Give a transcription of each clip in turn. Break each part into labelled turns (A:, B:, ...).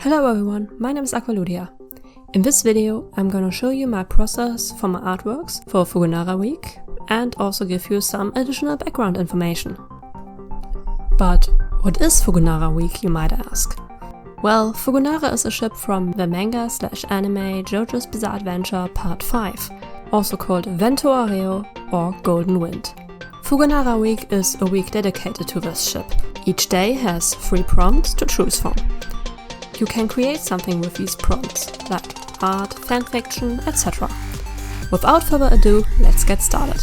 A: Hello everyone, my name is Aqualudia. In this video I'm gonna show you my process for my artworks for Fugonara week and also give you some additional background information. But what is Fugonara week, you might ask? Well, Fugonara is a ship from the manga/anime JoJo's Bizarre Adventure Part 5, also called Vento Areo or Golden Wind. Fugonara week is a week dedicated to this ship. Each day has 3 prompts to choose from. You can create something with these prompts, like art, fanfiction, etc. Without further ado, let's get started.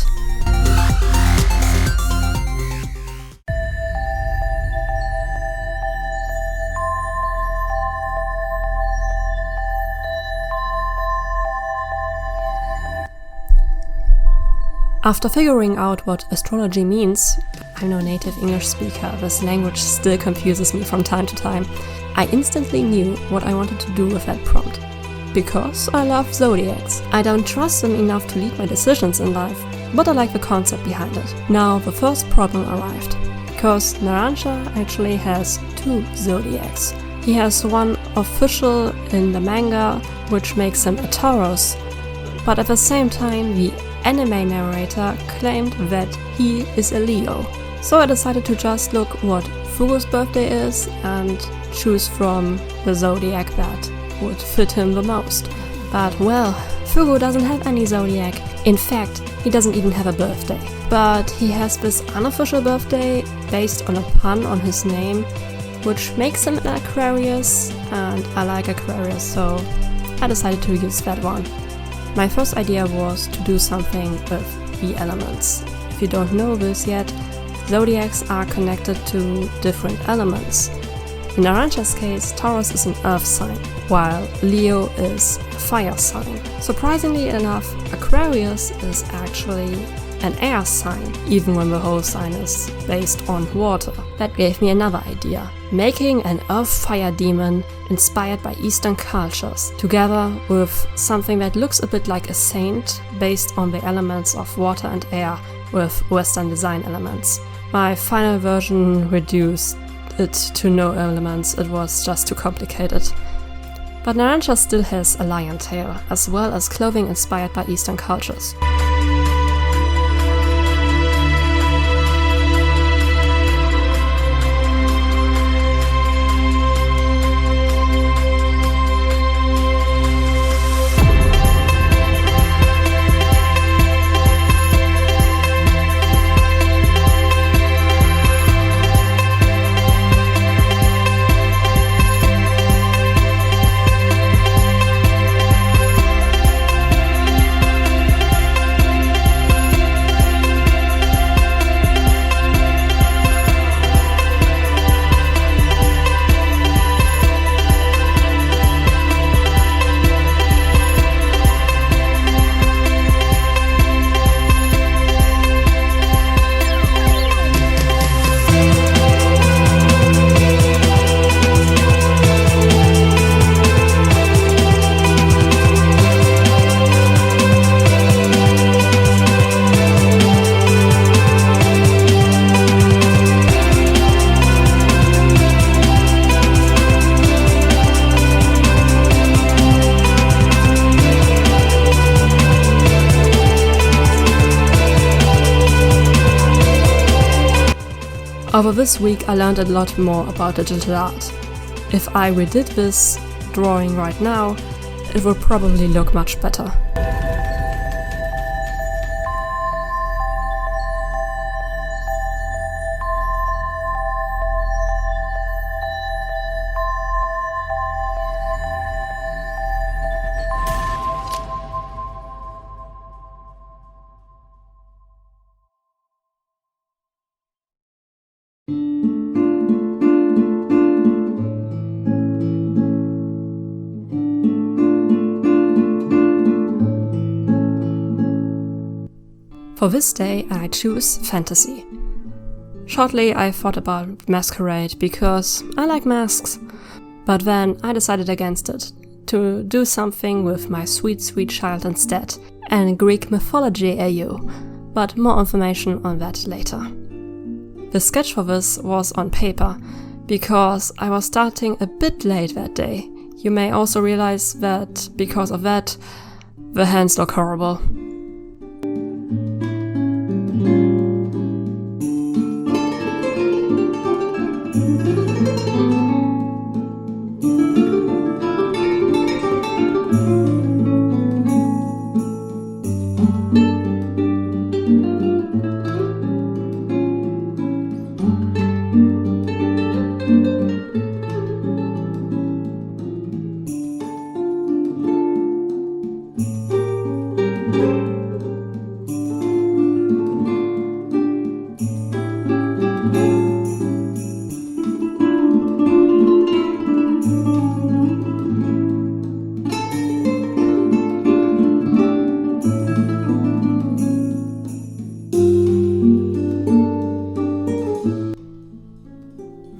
A: After figuring out what astrology means, I'm no native English speaker, this language still confuses me from time to time, I instantly knew what I wanted to do with that prompt. Because I love zodiacs. I don't trust them enough to lead my decisions in life, but I like the concept behind it. Now the first problem arrived, because Naranja actually has 2 zodiacs. He has one official in the manga, which makes him a Taurus, but at the same time the anime narrator claimed that he is a Leo. So I decided to just look what Fugo's birthday is and choose from the zodiac that would fit him the most. But well, Fugo doesn't have any zodiac. In fact, he doesn't even have a birthday. But he has this unofficial birthday based on a pun on his name, which makes him an Aquarius, and I like Aquarius, so I decided to use that one. My first idea was to do something with the elements. If you don't know this yet, zodiacs are connected to different elements. In Naranja's case, Taurus is an earth sign, while Leo is a fire sign. Surprisingly enough, Aquarius is actually an air sign, even when the whole sign is based on water. That gave me another idea, making an earth-fire demon inspired by Eastern cultures, together with something that looks a bit like a saint based on the elements of water and air with Western design elements. My final version reduced it to no elements, it was just too complicated. But Naranja still has a lion tail, as well as clothing inspired by Eastern cultures. Over this week I learned a lot more about digital art. If I redid this drawing right now, it would probably look much better. For this day I choose fantasy. Shortly I thought about masquerade because I like masks, but then I decided against it, to do something with my sweet child instead, and Greek mythology AU, but more information on that later. The sketch for this was on paper, because I was starting a bit late that day. You may also realize that because of that, the hands look horrible.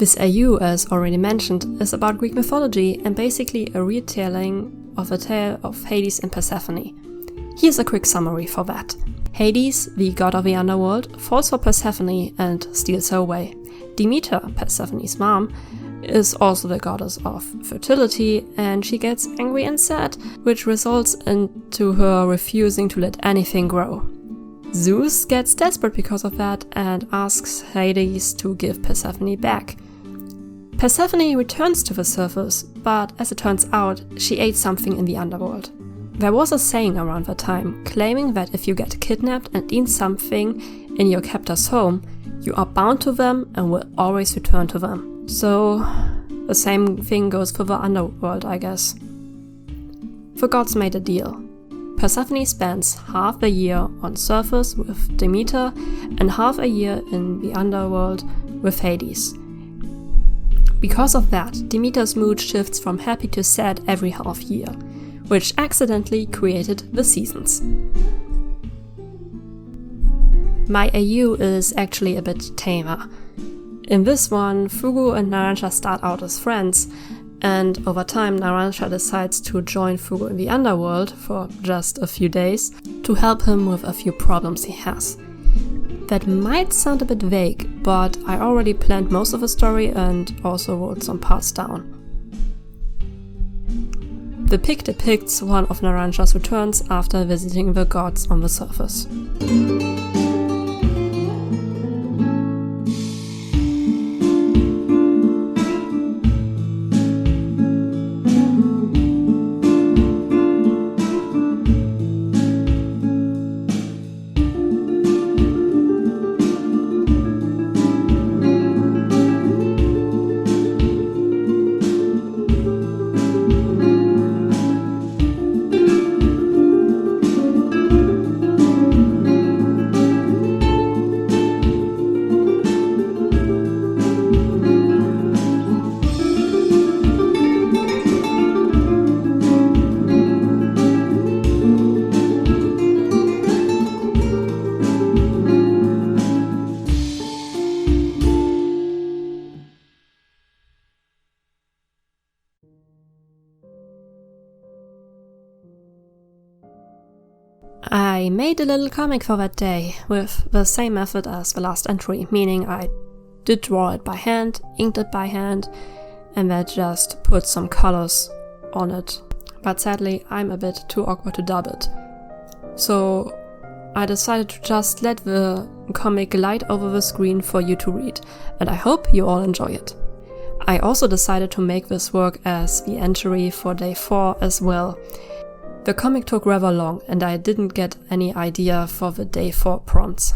A: This AU, as already mentioned, is about Greek mythology and basically a retelling of the tale of Hades and Persephone. Here's a quick summary for that. Hades, the god of the underworld, falls for Persephone and steals her away. Demeter, Persephone's mom, is also the goddess of fertility, and she gets angry and sad, which results into her refusing to let anything grow. Zeus gets desperate because of that and asks Hades to give Persephone back. Persephone returns to the surface, but as it turns out, she ate something in the underworld. There was a saying around that time claiming that if you get kidnapped and eat something in your captor's home, you are bound to them and will always return to them. So the same thing goes for the underworld, I guess. The gods made a deal. Persephone spends half the year on surface with Demeter and half a year in the underworld with Hades. Because of that, Demeter's mood shifts from happy to sad every half year, which accidentally created the seasons. My AU is actually a bit tamer. In this one, Fugu and Narancia start out as friends, and over time Narancia decides to join Fugu in the underworld for just a few days to help him with a few problems he has. That might sound a bit vague, but I already planned most of the story and also wrote some parts down. The pic depicts one of Narancia's returns after visiting the gods on the surface. I made a little comic for that day, with the same method as the last entry, meaning I did draw it by hand, inked it by hand, and then just put some colors on it. But sadly, I'm a bit too awkward to dub it. So I decided to just let the comic glide over the screen for you to read, and I hope you all enjoy it. I also decided to make this work as the entry for day 4 as well. The comic took rather long and I didn't get any idea for the day 4 prompts.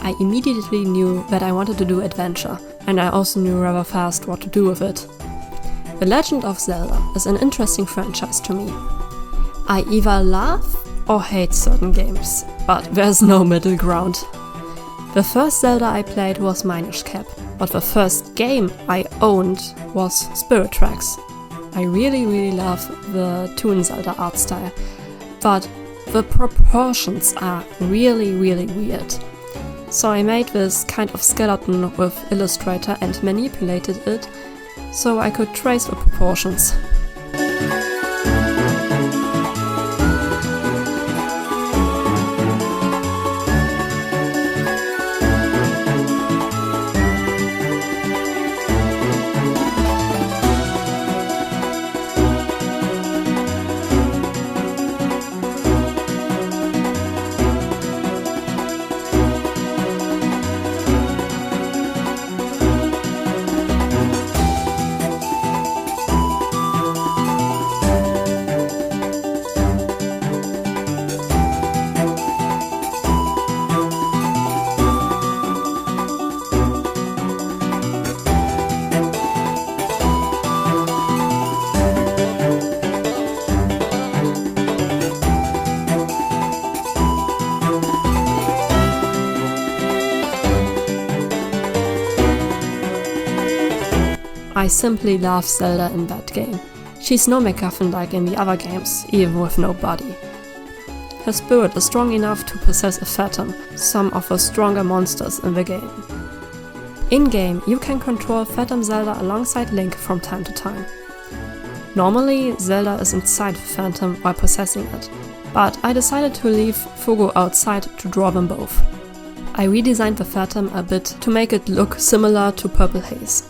A: I immediately knew that I wanted to do adventure, and I also knew rather fast what to do with it. The Legend of Zelda is an interesting franchise to me. I either love or hate certain games, but there's no middle ground. The first Zelda I played was Minish Cap, but the first game I owned was Spirit Tracks. I really love the Toon Zelda art style, but the proportions are really weird. So I made this kind of skeleton with Illustrator and manipulated it so I could trace the proportions. I simply love Zelda in that game. She's no MacGuffin like in the other games, even with no body. Her spirit is strong enough to possess a phantom, some of the stronger monsters in the game. In-game, you can control Phantom Zelda alongside Link from time to time. Normally, Zelda is inside the Phantom while possessing it, but I decided to leave Fugo outside to draw them both. I redesigned the Phantom a bit to make it look similar to Purple Haze.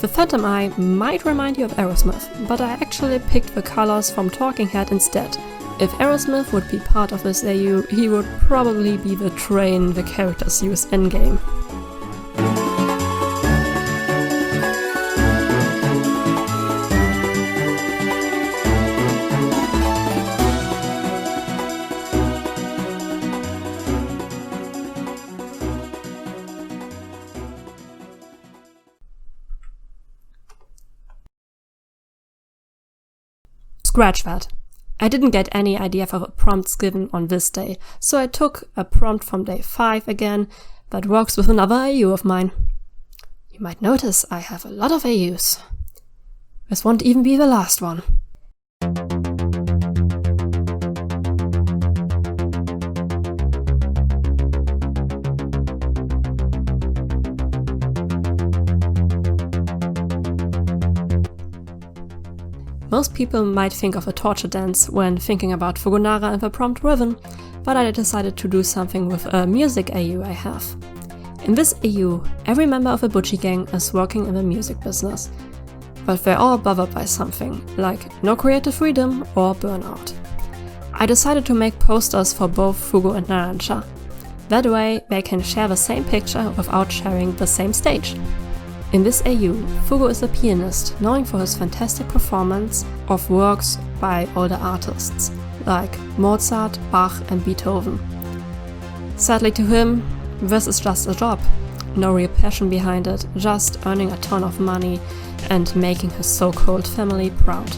A: The Phantom Eye might remind you of Aerosmith, but I actually picked the colors from Talking Head instead. If Aerosmith would be part of this AU, he would probably be the train the characters use in-game. Scratch that. I didn't get any idea for the prompts given on this day, so I took a prompt from day 5 again that works with another AU of mine. You might notice I have a lot of AUs. This won't even be the last one. Most people might think of a torture dance when thinking about Fugonara and the prompt rhythm, but I decided to do something with a music AU I have. In this AU, every member of the Butchie gang is working in the music business, but they're all bothered by something, like no creative freedom or burnout. I decided to make posters for both Fugo and Naranja. That way they can share the same picture without sharing the same stage. In this AU, Fugo is a pianist known for his fantastic performance of works by older artists like Mozart, Bach and Beethoven. Sadly to him, this is just a job. No real passion behind it, just earning a ton of money and making his so-called family proud.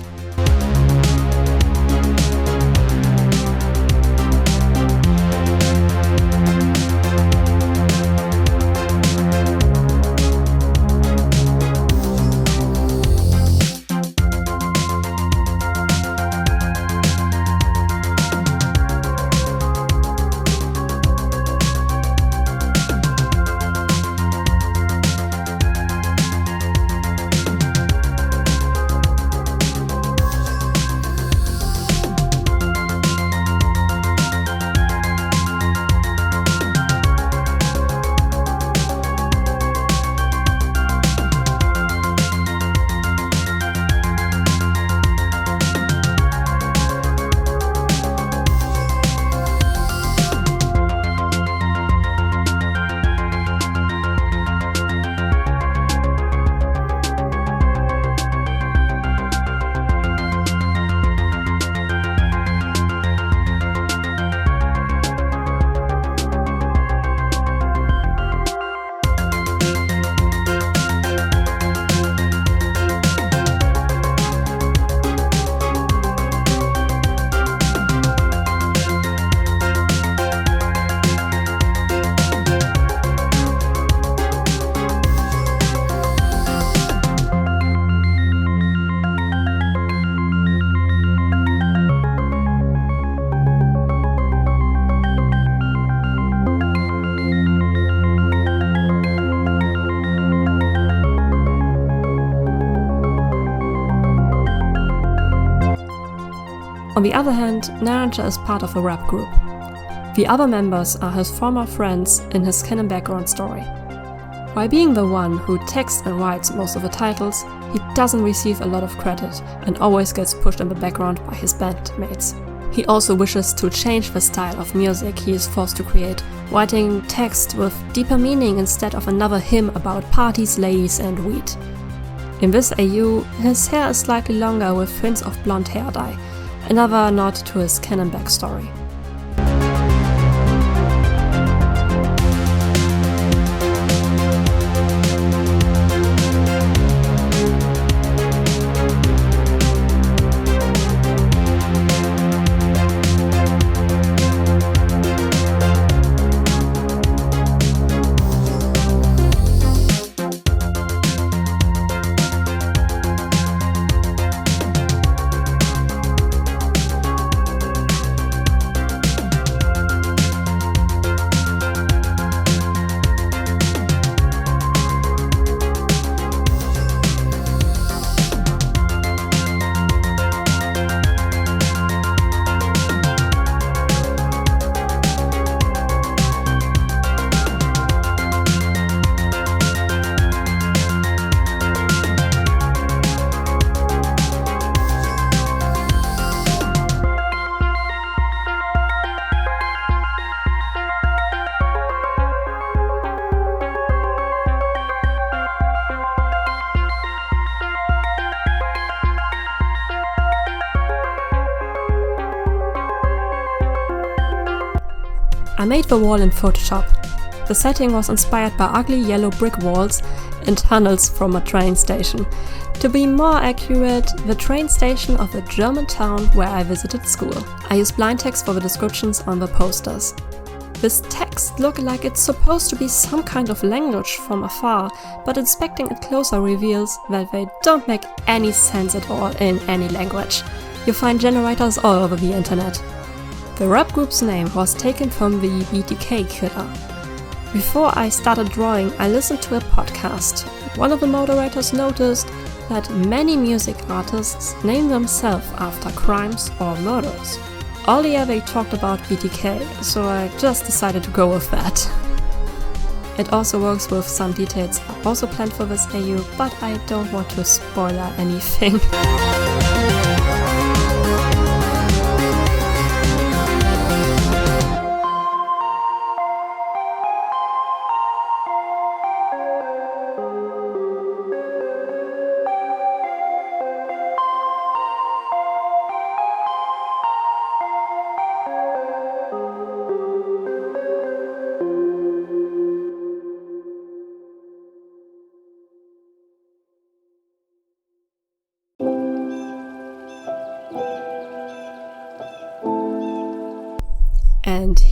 A: On the other hand, Naranja is part of a rap group. The other members are his former friends in his canon background story. While being the one who texts and writes most of the titles, he doesn't receive a lot of credit and always gets pushed in the background by his bandmates. He also wishes to change the style of music he is forced to create, writing text with deeper meaning instead of another hymn about parties, ladies and weed. In this AU, his hair is slightly longer with hints of blonde hair dye, another nod to his canon backstory. I made the wall in Photoshop. The setting was inspired by ugly yellow brick walls and tunnels from a train station. To be more accurate, the train station of a German town where I visited school. I used blind text for the descriptions on the posters. This text looked like it's supposed to be some kind of language from afar, but inspecting it closer reveals that they don't make any sense at all in any language. You find generators all over the internet. The rap group's name was taken from the BTK killer. Before I started drawing, I listened to a podcast. One of the moderators noticed that many music artists name themselves after crimes or murders. Earlier they talked about BTK, so I just decided to go with that. It also works with some details also planned for this AU, but I don't want to spoil anything.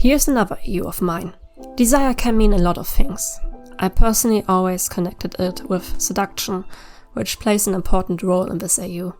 A: Here's another AU of mine. Desire can mean a lot of things. I personally always connected it with seduction, which plays an important role in this AU.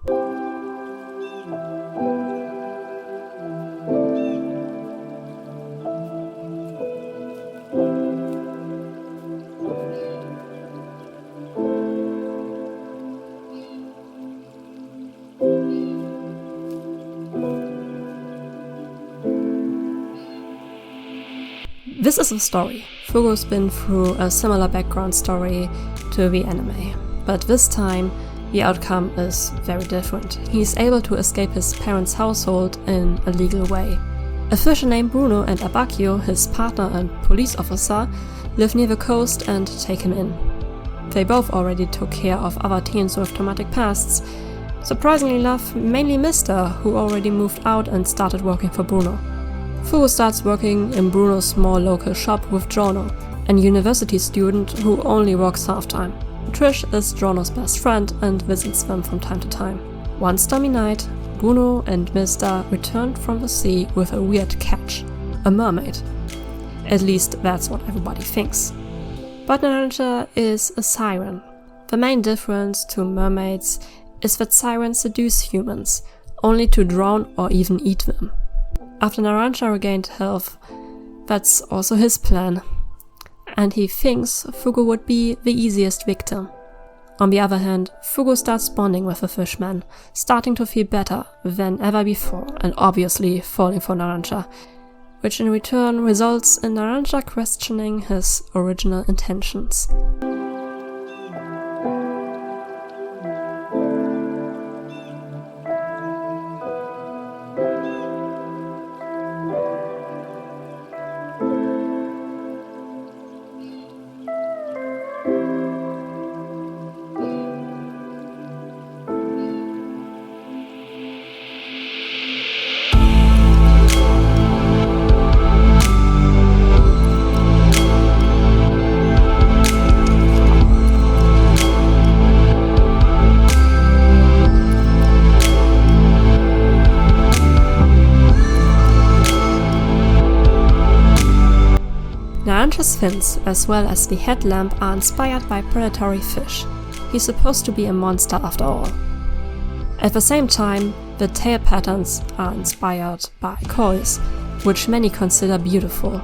A: This is a story. Fugo's been through a similar background story to the anime, but this time the outcome is very different. He's able to escape his parents' household in a legal way. A fisher named Bruno and Abacchio, his partner and police officer, live near the coast and take him in. They both already took care of other teens with traumatic pasts. Surprisingly enough, mainly Mister, who already moved out and started working for Bruno. Fugo starts working in Bruno's small local shop with Giorno, a university student who only works half-time. Trish is Giorno's best friend and visits them from time to time. One stormy night, Bruno and Mister returned from the sea with a weird catch, a mermaid. At least that's what everybody thinks. But Naranja is a siren. The main difference to mermaids is that sirens seduce humans, only to drown or even eat them. After Naranja regained health, that's also his plan, and he thinks Fugo would be the easiest victim. On the other hand, Fugo starts bonding with the fishman, starting to feel better than ever before and obviously falling for Naranja, which in return results in Naranja questioning his original intentions. Naranja's fins, as well as the headlamp, are inspired by predatory fish. He's supposed to be a monster after all. At the same time, the tail patterns are inspired by kois, which many consider beautiful.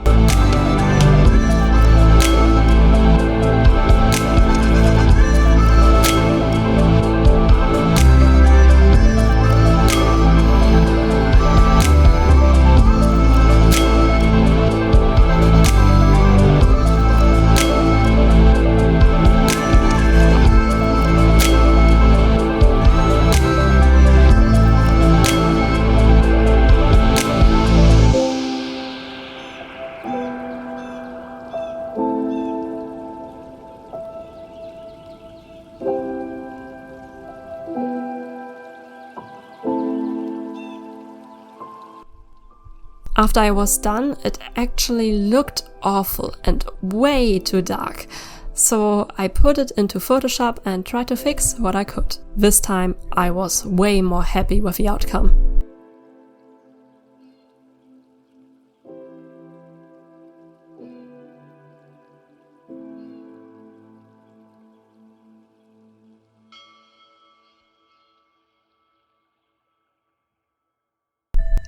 A: After I was done, it actually looked awful and way too dark. So I put it into Photoshop and tried to fix what I could. This time I was way more happy with the outcome.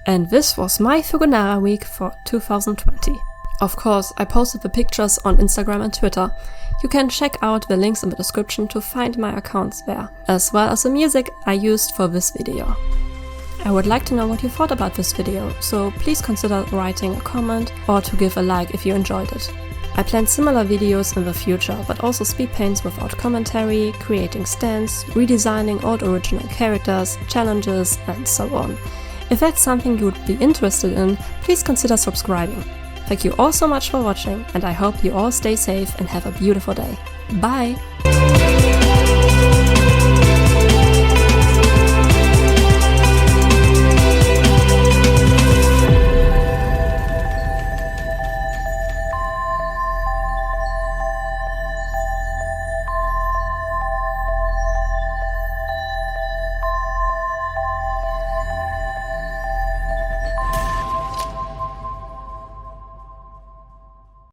A: And this was my Fugonara week for 2020. Of course, I posted the pictures on Instagram and Twitter. You can check out the links in the description to find my accounts there, as well as the music I used for this video. I would like to know what you thought about this video, so please consider writing a comment or to give a like if you enjoyed it. I plan similar videos in the future, but also speed paints without commentary, creating stands, redesigning old original characters, challenges, and so on. If that's something you would be interested in, please consider subscribing. Thank you all so much for watching, and I hope you all stay safe and have a beautiful day. Bye!